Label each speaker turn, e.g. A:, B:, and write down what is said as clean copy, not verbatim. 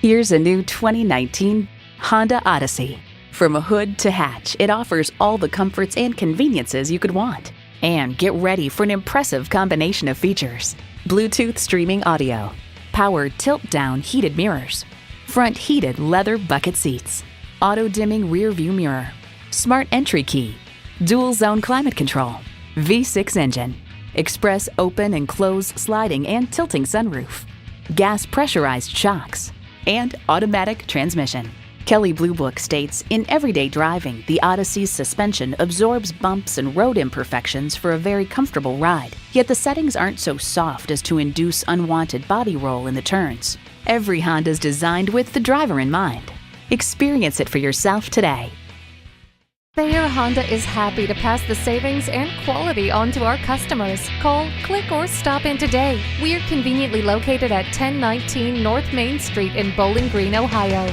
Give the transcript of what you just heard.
A: Here's a new 2019 Honda Odyssey. From a hood to hatch, it offers all the comforts and conveniences you could want. And get ready for an impressive combination of features: Bluetooth streaming audio, power tilt-down heated mirrors, front heated leather bucket seats, auto-dimming rear view mirror, smart entry key, dual zone climate control, V6 engine, express open and close sliding and tilting sunroof, gas pressurized shocks, and automatic transmission. Kelley Blue Book states, in everyday driving, the Odyssey's suspension absorbs bumps and road imperfections for a very comfortable ride. Yet the settings aren't so soft as to induce unwanted body roll in the turns. Every Honda is designed with the driver in mind. Experience it for yourself today.
B: Thayer Honda is happy to pass the savings and quality on to our customers. Call, click, or stop in today. We are conveniently located at 1019 North Main Street in Bowling Green, Ohio.